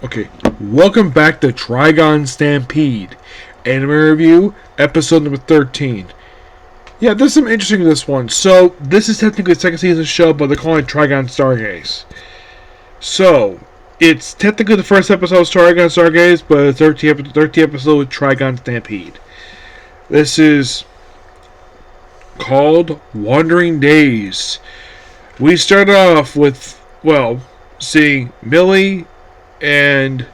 Okay, welcome back to Trigun Stampede, anime review, episode number 13. Yeah, there's some interesting in this one. So, this is technically the second season show, but they're calling it Trigun Stargaze. So, it's technically the first episode of Trigun Stargaze, but the 13th episode of Trigun Stampede. This is called Wandering Days. We start off with, seeing Millie and,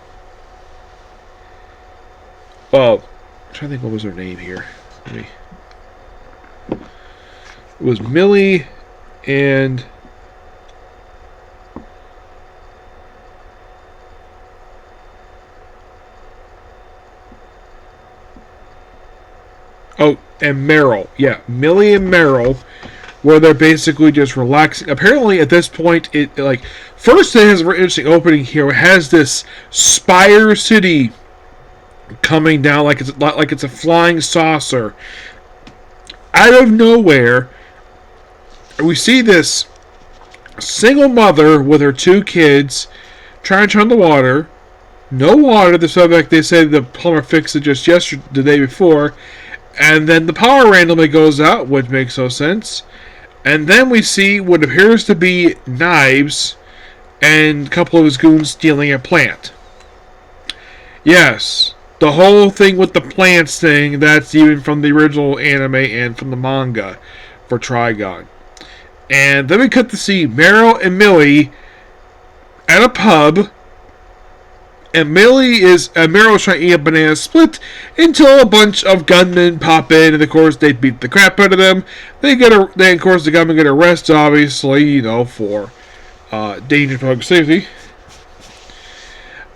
I'm trying to think what was her name here. It was Millie and and Meryl. Yeah, Millie and Meryl, where they're basically just relaxing. Apparently, at this point, first it has a very interesting opening here. It has this spire city coming down like it's a flying saucer. Out of nowhere, we see this single mother with her two kids trying to turn the water. No water. The subject, they say the plumber fixed it just the day before. And then the power randomly goes out, which makes no sense. And then we see what appears to be knives and a couple of his goons stealing a plant. Yes, the whole thing with the plants thing, that's even from the original anime and from the manga for Trigun. And then we cut to see Meryl and Millie at a pub. And Meryl is trying to eat a banana split until a bunch of gunmen pop in, and of course they beat the crap out of them. Then of course the gunmen get arrested, obviously, for danger to public safety.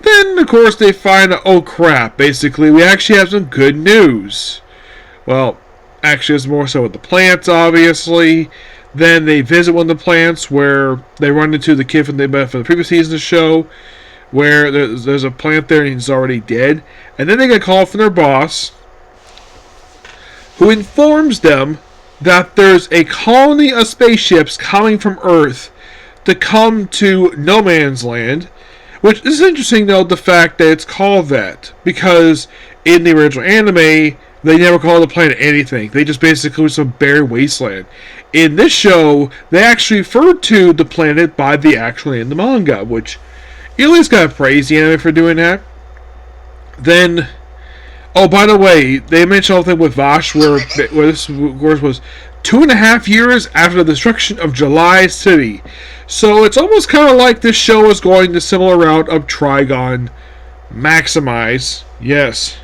Then of course they find, oh crap, basically we actually have some good news. Well, actually it's more so with the plants, obviously. Then they visit one of the plants where they run into the kid from the previous season of the show, where there's a plant there and he's already dead. And then they get a call from their boss, who informs them that there's a colony of spaceships coming from Earth to come to No Man's Land. Which is interesting, though, the fact that it's called that. Because in the original anime, they never called the planet anything. They just basically was some barren wasteland. In this show, they actually referred to the planet by the actual name in the manga, which you at least gotta praise the anime for doing that. Then, by the way, they mentioned the whole thing with Vash, where this, of course, was 2.5 years after the destruction of July City. So it's almost kind of like this show is going the similar route of Trigun Maximize. Yes.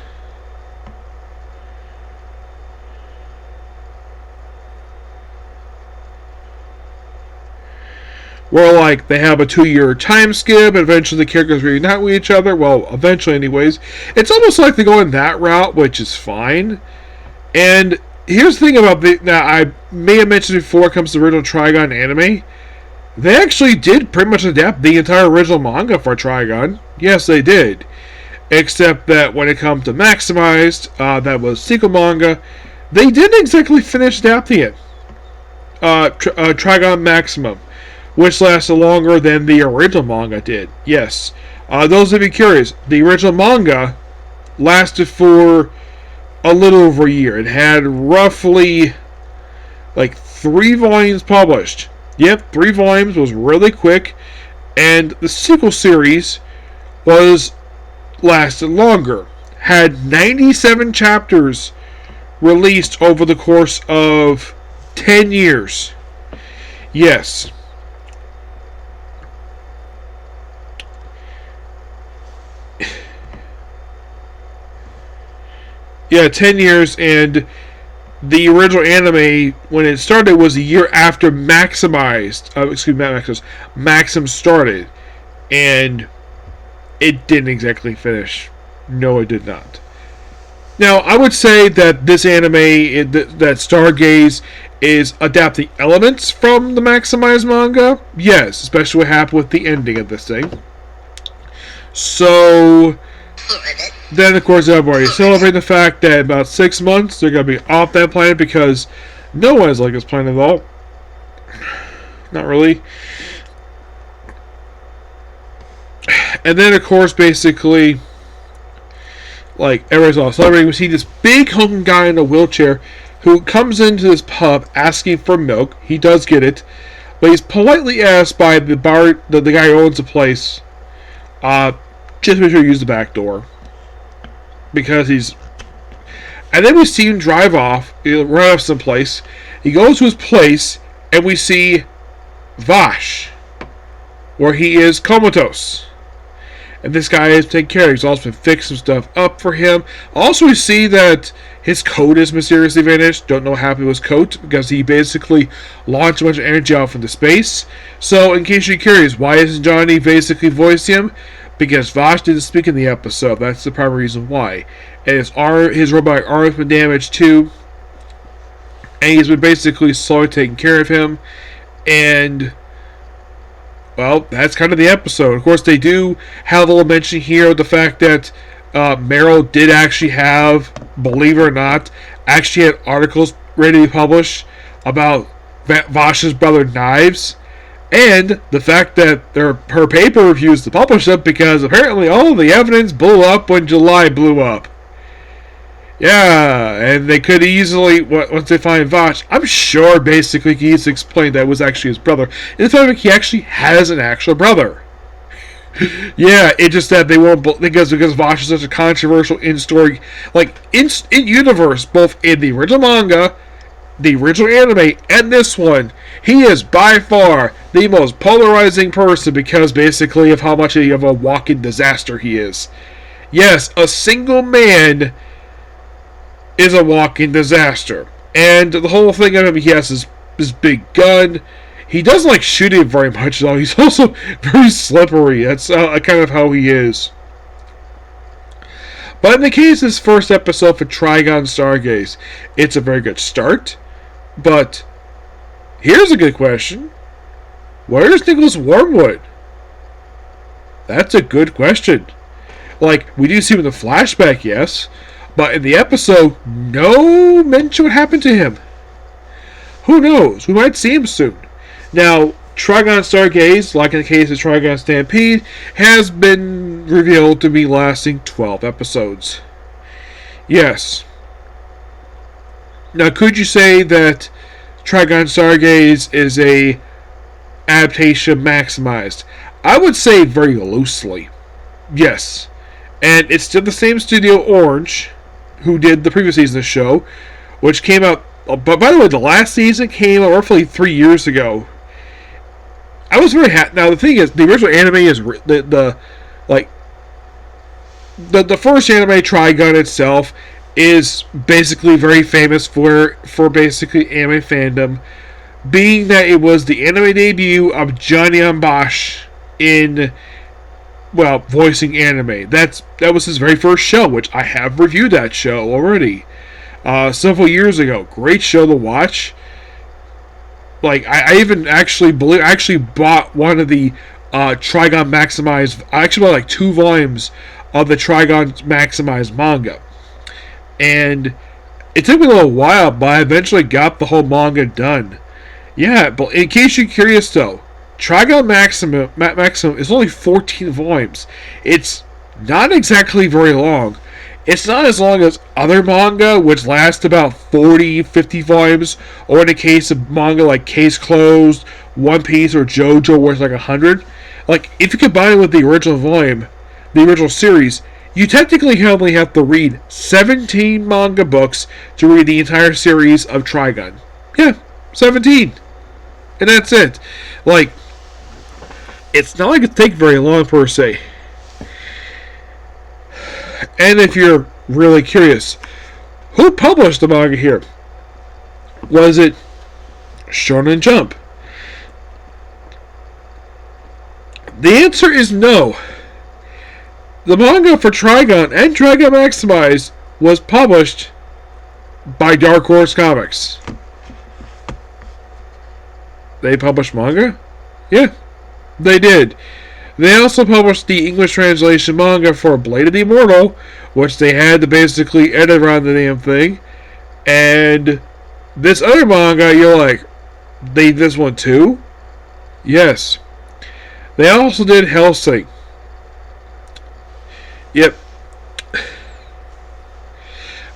Where, they have a 2-year time skip, and eventually the characters reunite with each other. Well, eventually, anyways. It's almost like they go in that route, which is fine. And here's the thing about now I may have mentioned before it comes to the original Trigun anime. They actually did pretty much adapt the entire original manga for Trigun. Yes, they did. Except that when it comes to Maximized, that was sequel manga, they didn't exactly finish adapting it. Trigun Maximum, which lasted longer than the original manga did. Yes. Those that be curious, the original manga lasted for a little over a year. It had roughly 3 volumes published. Yep, 3 volumes, was really quick. And the sequel series lasted longer. Had 97 chapters released over the course of 10 years. Yes. Yeah, 10 years, and the original anime, when it started, was a year after Maxim started, and it didn't exactly finish. No, it did not. Now, I would say that this anime, that Stargaze, is adapting elements from the Maximize manga. Yes, especially what happened with the ending of this thing. So then, of course, everybody celebrating the fact that in about 6 months they're going to be off that planet because no one is like this planet at all. Not really. And then, of course, basically, like, everybody's all celebrating. We see this big hulking guy in a wheelchair who comes into this pub asking for milk. He does get it, but he's politely asked by the guy who owns the place, just make sure you use the back door. Because he's... And then we see him drive off, run off someplace. He goes to his place, and we see Vash, where he is comatose. And this guy is taking care of him. He's also been fixing some stuff up for him. Also, we see that his coat is mysteriously vanished. Don't know what happened to his coat, because he basically launched a bunch of energy out into space. So, in case you're curious, why isn't Johnny basically voicing him? Because Vash didn't speak in the episode. That's the primary reason why. And his robotic arm has been damaged too. And he's been basically slowly taking care of him. And... well, that's kind of the episode. Of course, they do have a little mention here of the fact that Meryl did actually have, believe it or not, actually had articles ready to publish about Vash's brother Knives, and the fact that her paper refused to publish it because apparently all of the evidence blew up when July blew up. Yeah, and they could easily, once they find Vash, I'm sure basically he easily explained that it was actually his brother. In fact, he actually has an actual brother. Yeah, it's just that they won't, because Vash is such a controversial in-story, like, in-universe, both in the original manga, the original anime, and this one. He is by far the most polarizing person because basically of how much of a walking disaster he is. Yes, a single man is a walking disaster. And the whole thing of him, he has his big gun. He doesn't like shooting very much, though. He's also very slippery. That's kind of how he is. But in the case of this first episode for Trigun Stargaze, it's a very good start. But here's a good question. Where's Nicholas Wormwood? That's a good question. Like, we do see him in the flashback, yes. But in the episode, no mention what happened to him. Who knows? We might see him soon. Now, Trigun Stargaze, like in the case of Trigun Stampede, has been revealed to be lasting 12 episodes. Yes. Now, could you say that Trigun Stargaze is a adaptation maximized? I would say very loosely. Yes. And it's still the same studio, Orange, who did the previous season of the show, which came out... But by the way, the last season came out roughly 3 years ago. I was very happy. Now, the thing is, the original anime is... The first anime, Trigun itself, is basically very famous for basically anime fandom, being that it was the anime debut of Johnny Ambash in... well, voicing anime. That was his very first show, which I have reviewed that show already. Several years ago. Great show to watch. Like, I even actually bought one of the Trigun Maximized... I actually bought like 2 volumes of the Trigun Maximized manga. And it took me a little while, but I eventually got the whole manga done. Yeah, but in case you're curious though, Trigun Maximum is only 14 volumes. It's not exactly very long. It's not as long as other manga, which last about 40, 50 volumes, or in the case of manga like Case Closed, One Piece, or JoJo, where it's like 100. Like, if you combine it with the original volume, the original series, you technically only have to read 17 manga books to read the entire series of Trigun. Yeah, 17. And that's it. Like, it's not like it takes very long per se. And if you're really curious, who published the manga here? Was it Shonen Jump? The answer is no. The manga for Trigun and Trigun Maximized was published by Dark Horse Comics. They published manga? Yeah, they did. They also published the English translation manga for Blade of the Immortal, which they had to basically edit around the damn thing. And this other manga, you're like, they did this one too? Yes. They also did Hellsing. Yep.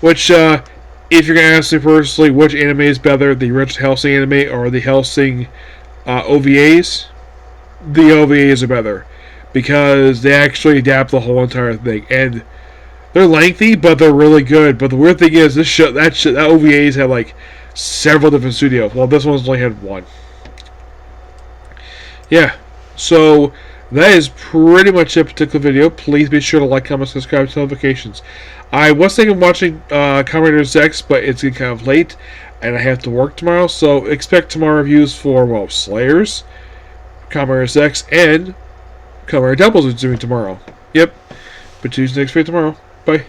Which, if you're going to ask me personally, which anime is better, the original Hellsing anime or the Hellsing OVAs? The OVAs are better. Because they actually adapt the whole entire thing. And they're lengthy, but they're really good. But the weird thing is, that OVAs had like several different studios. Well, this one's only had one. Yeah. So that is pretty much a particular video. Please be sure to like, comment, subscribe, to notifications. I was thinking of watching Kamen Rider X, but it's getting kind of late, and I have to work tomorrow. So expect tomorrow reviews for, well, Slayers, Kamen Rider X, and Kamen Rider Doubles is doing tomorrow. Yep. But Tuesday next week tomorrow. Bye.